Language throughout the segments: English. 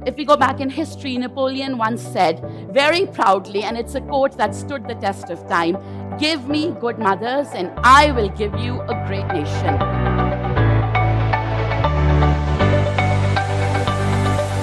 If we go back in history, Napoleon once said very proudly, and it's a quote that stood the test of time, "Give me good mothers and I will give you a great nation."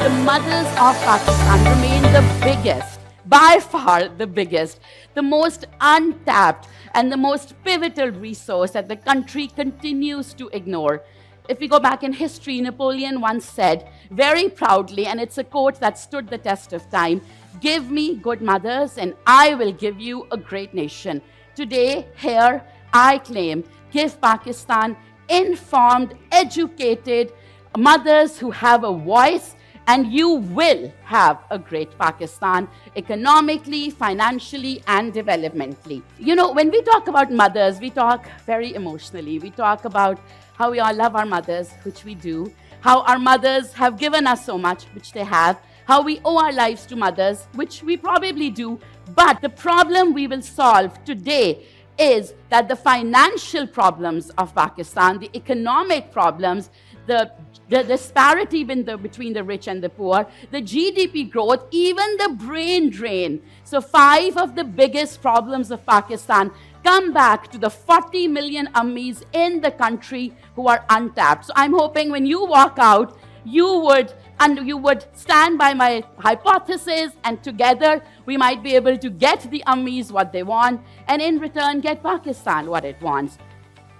The mothers of Pakistan remain the biggest, by far the biggest, the most untapped and the most pivotal resource that the country continues to ignore. If we go back in history, Napoleon once said very proudly, and it's a quote that stood the test of time, "Give me good mothers and I will give you a great nation." Today, here, I claim, give Pakistan informed, educated mothers who have a voice, and you will have a great Pakistan economically, financially, and developmentally. You know, when we talk about mothers, we talk very emotionally. We talk about how we all love our mothers, which we do, how our mothers have given us so much, which they have, how we owe our lives to mothers, which we probably do. But the problem we will solve today is that the financial problems of Pakistan, the economic problems, the disparity between the rich and the poor, the GDP growth, even the brain drain. So 5 of the biggest problems of Pakistan come back to the 40 million Ammis in the country who are untapped. So I'm hoping when you walk out, you would stand by my hypothesis, and together we might be able to get the Ammis what they want, and in return get Pakistan what it wants.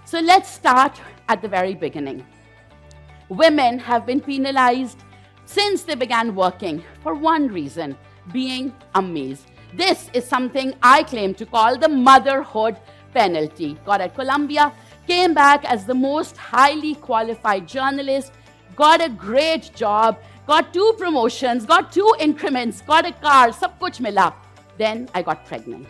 So let's start at the very beginning. Women have been penalized since they began working for one reason, being Ammis. This is something I claim to call the motherhood penalty. Got at Columbia, came back as the most highly qualified journalist, got a great job, got 2 promotions, got 2 increments, got a car, sab kuch mila. Then I got pregnant.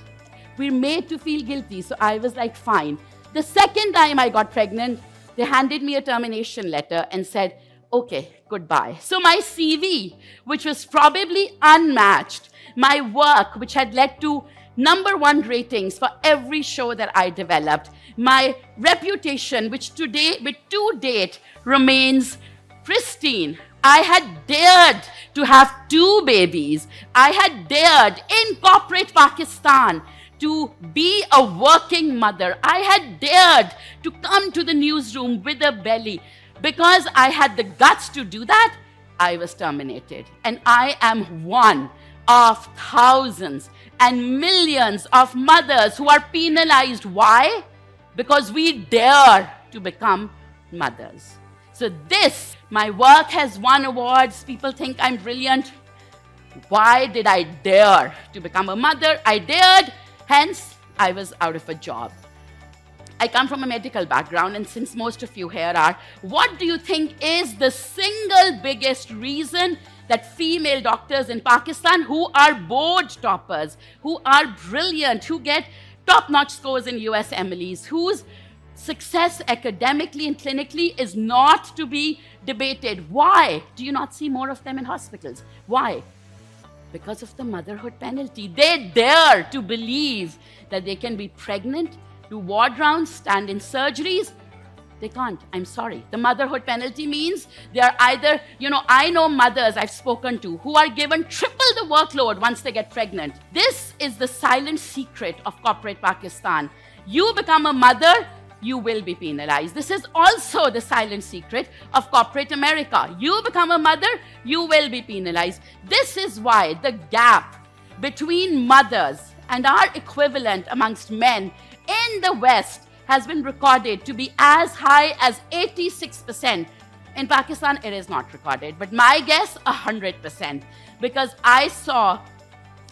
We're made to feel guilty, so I was like, fine. The second time I got pregnant, they handed me a termination letter and said, okay, goodbye. So my CV, which was probably unmatched, my work, which had led to #1 ratings for every show that I developed, my reputation, which today, to date, remains pristine. I had dared to have 2 babies. I had dared in corporate Pakistan to be a working mother. I had dared to come to the newsroom with a belly. Because I had the guts to do that, I was terminated. And I am one of thousands and millions of mothers who are penalized. Why? Because we dare to become mothers. So my work has won awards. People think I'm brilliant. Why did I dare to become a mother? I dared. Hence, I was out of a job. I come from a medical background, and since most of you here are, what do you think is the single biggest reason that female doctors in Pakistan who are board toppers, who are brilliant, who get top-notch scores in USMLEs, whose success academically and clinically is not to be debated? Why do you not see more of them in hospitals? Why? Because of the motherhood penalty. They dare to believe that they can be pregnant, do ward rounds, stand in surgeries. They can't. I'm sorry. The motherhood penalty means they are either, I know mothers I've spoken to who are given triple the workload once they get pregnant. This is the silent secret of corporate Pakistan. You become a mother, you will be penalized. This is also the silent secret of corporate America. You become a mother, you will be penalized. This is why the gap between mothers and our equivalent amongst men in the West has been recorded to be as high as 86%. In Pakistan, it is not recorded, but my guess, 100%. Because I saw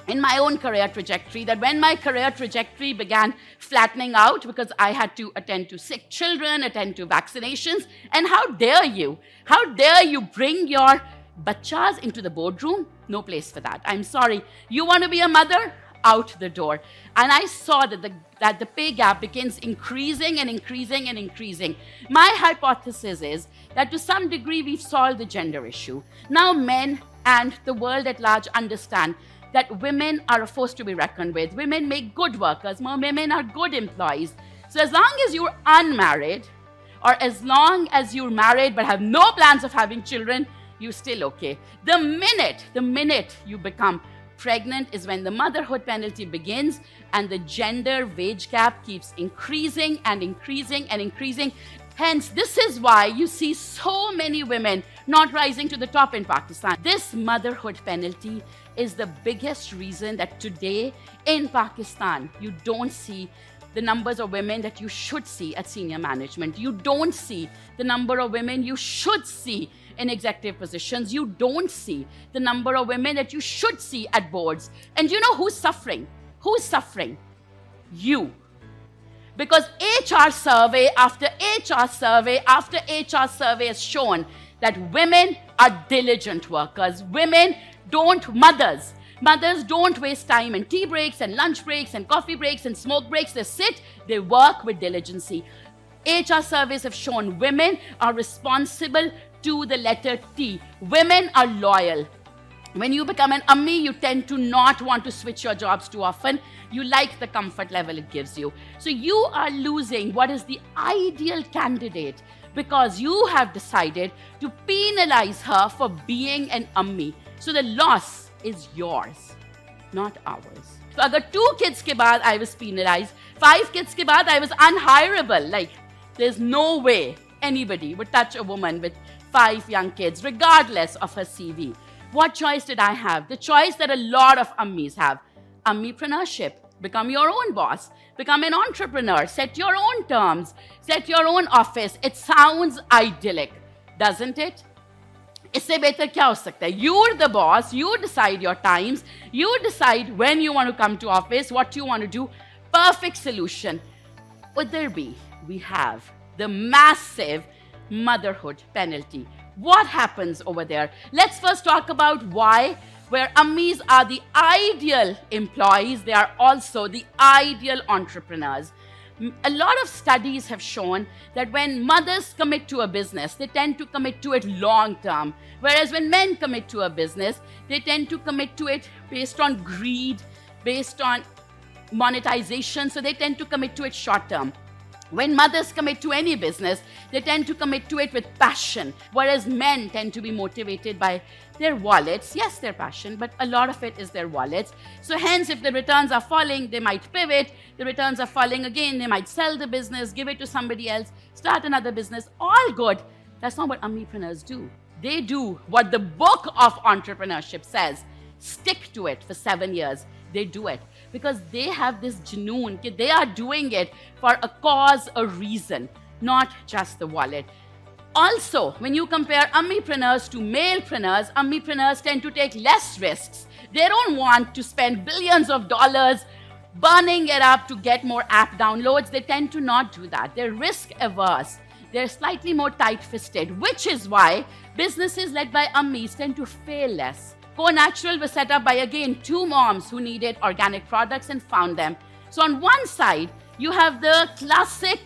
in my own career trajectory that when my career trajectory began flattening out because I had to attend to sick children, attend to vaccinations, and how dare you bring your bachas into the boardroom? No place for that. I'm sorry. You want to be a mother? Out the door. And I saw that the pay gap begins increasing and increasing and increasing. My hypothesis is that to some degree we've solved the gender issue. Now men and the world at large understand that women are a force to be reckoned with. Women make good workers. More women are good employees. So as long as you're unmarried, or as long as you're married but have no plans of having children, you're still okay. The minute you become pregnant is when the motherhood penalty begins, and the gender wage gap keeps increasing and increasing and increasing. Hence, this is why you see so many women not rising to the top in Pakistan. This motherhood penalty is the biggest reason that today in Pakistan, you don't see the numbers of women that you should see at senior management. You don't see the number of women you should see in executive positions. You don't see the number of women that you should see at boards. And you know who's suffering? Who's suffering? You. Because HR survey after HR survey after HR survey has shown that women are diligent workers. Mothers don't waste time in tea breaks and lunch breaks and coffee breaks and smoke breaks. They sit, they work with diligence. HR surveys have shown women are responsible to the letter T. Women are loyal. When you become an Ammi, you tend to not want to switch your jobs too often. You like the comfort level it gives you. So you are losing what is the ideal candidate because you have decided to penalize her for being an Ammi. So the loss is yours, not ours. So agar 2 kids ke baad I was penalized, 5 kids ke baad I was unhireable. Like, there's no way anybody would touch a woman with 5 young kids, regardless of her CV. What choice did I have? The choice that a lot of Ammis have. Ammipreneurship. Become your own boss. Become an entrepreneur. Set your own terms. Set your own office. It sounds idyllic, doesn't it? इससे बेहतर क्या हो सकता है? You're the boss. You decide your times. You decide when you want to come to office, what you want to do. Perfect solution. Udhar bhi, we have the massive motherhood penalty. What happens over there? Let's first talk about why, where Ammis are the ideal employees, they are also the ideal entrepreneurs. A lot of studies have shown that when mothers commit to a business, they tend to commit to it long term. Whereas when men commit to a business, they tend to commit to it based on greed, based on monetization. So they tend to commit to it short term. When mothers commit to any business, they tend to commit to it with passion, whereas men tend to be motivated by their wallets. Yes, their passion, but a lot of it is their wallets. So hence, if the returns are falling, they might pivot. The returns are falling again, they might sell the business, give it to somebody else, start another business. All good. That's not what Ammipreneurs do. They do what the book of entrepreneurship says. Stick to it for 7 years. They do it because they have this janoon. They are doing it for a cause, a reason, not just the wallet. Also, when you compare Ammipreneurs to malepreneurs, Ammipreneurs tend to take less risks. They don't want to spend billions of dollars burning it up to get more app downloads. They tend to not do that. They're risk averse. They're slightly more tight-fisted, which is why businesses led by Ammis tend to fail less. Go Natural was set up by, again, 2 moms who needed organic products and found them. So on one side, you have the classic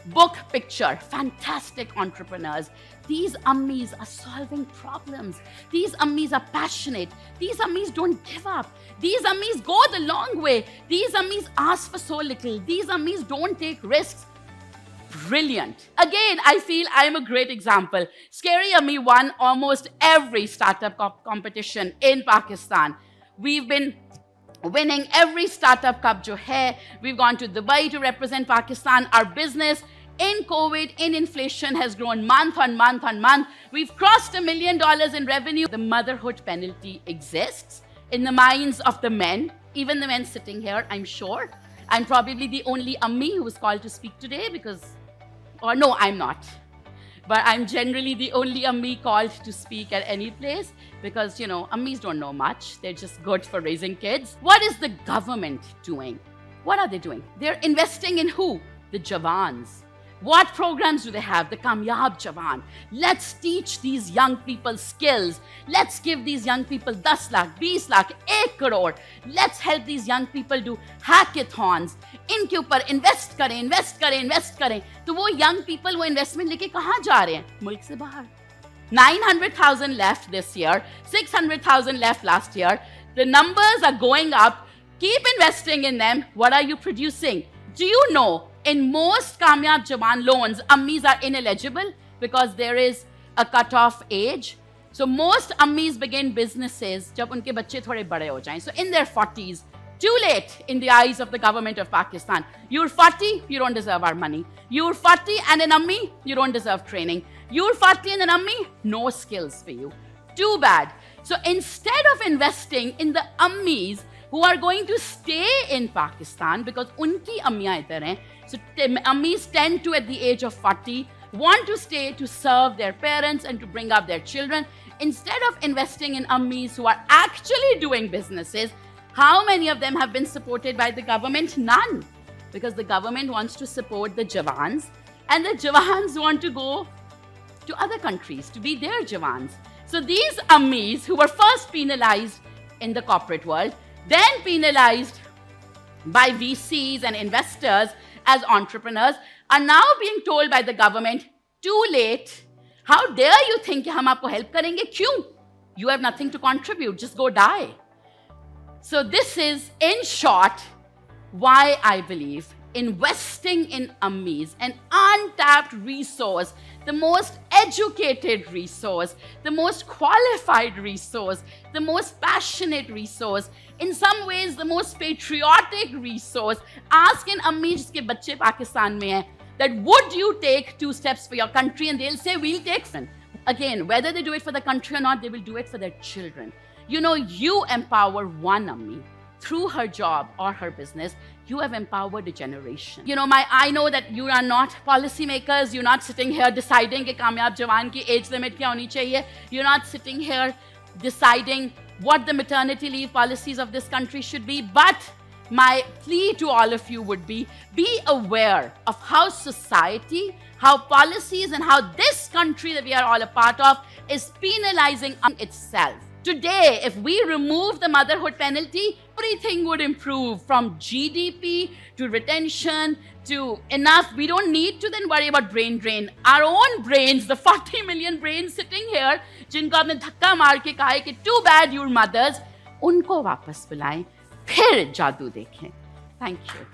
book picture, fantastic entrepreneurs. These Ammis are solving problems. These Ammis are passionate. These Ammis don't give up. These Ammis go the long way. These Ammis ask for so little. These Ammis don't take risks. Brilliant. Again, I feel I'm a great example. ScaryAmmi won almost every startup competition in Pakistan. We've been winning every startup cup jo hai. We've gone to Dubai to represent Pakistan. Our business in COVID, in inflation, has grown month on month on month. We've crossed $1 million in revenue. The motherhood penalty exists in the minds of the men, even the men sitting here, I'm sure. I'm probably the only Ammi who was called to speak today because, or no, I'm not. But I'm generally the only Ammi called to speak at any place because, you know, Ammis don't know much. They're just good for raising kids. What is the government doing? What are they doing? They're investing in who? The Jawans. What programs do they have? The Kamyab Jawan. Let's teach these young people skills. Let's give these young people 10 lakh, 20 lakh, 1 crore. Let's help these young people do hackathons. इनके ऊपर invest करें. तो वो young people वो investment लेके कहाँ जा रहे हैं? मुल्क से बाहर. 900,000 left this year. 600,000 left last year. The numbers are going up. Keep investing in them. What are you producing? Do you know? In most Kamyab Jawan loans, Ammis are ineligible because there is a cutoff age. So most ammis begin businesses जब उनके बच्चे थोड़े बड़े हो जाएं. So in their 40s, too late in the eyes of the government of Pakistan. You're 40, you don't deserve our money. You're 40 and an ammi, you don't deserve training. You're 40 and an ammi, no skills for you. Too bad. So instead of investing in the ammis who are going to stay in Pakistan because unki ammiyan idhar hain, so ammis tend to at the age of 40 want to stay to serve their parents and to bring up their children. Instead of investing in ammis who are actually doing businesses, how many of them have been supported by the government? None. Because the government wants to support the Jawans, and the Jawans want to go to other countries to be their Jawans. So these ammis who were first penalized in the corporate world, then penalized by VCs and investors as entrepreneurs, are now being told by the government, too late. How dare you think कि हम आपको help करेंगे? क्यों? You have nothing to contribute. Just go die. So this is, in short, why I believe investing in ammis, an untapped resource, the most educated resource, the most qualified resource, the most passionate resource, in some ways the most patriotic resource. Ask an ammi jiske bacche Pakistan mein hai, that would you take 2 steps for your country, and they'll say we'll take one. Again, whether they do it for the country or not, they will do it for their children. You know, you empower one ammi through her job or her business. You have empowered a generation. You know, I know that you are not policymakers. You're not sitting here deciding कि कामयाब जवान की age limit क्या होनी चाहिए. You're not sitting here deciding what the maternity leave policies of this country should be. But my plea to all of you would be aware of how society, how policies, and how this country that we are all a part of is penalizing itself. Today, if we remove the motherhood penalty, everything would improve, from GDP to retention to enough. We don't need to then worry about brain drain. Our own brains, the 40 million brains sitting here, जिनको आपने धक्का मार के कहा है कि too bad your mothers, उनको वापस बुलाएं, फिर जादू देखें. Thank you.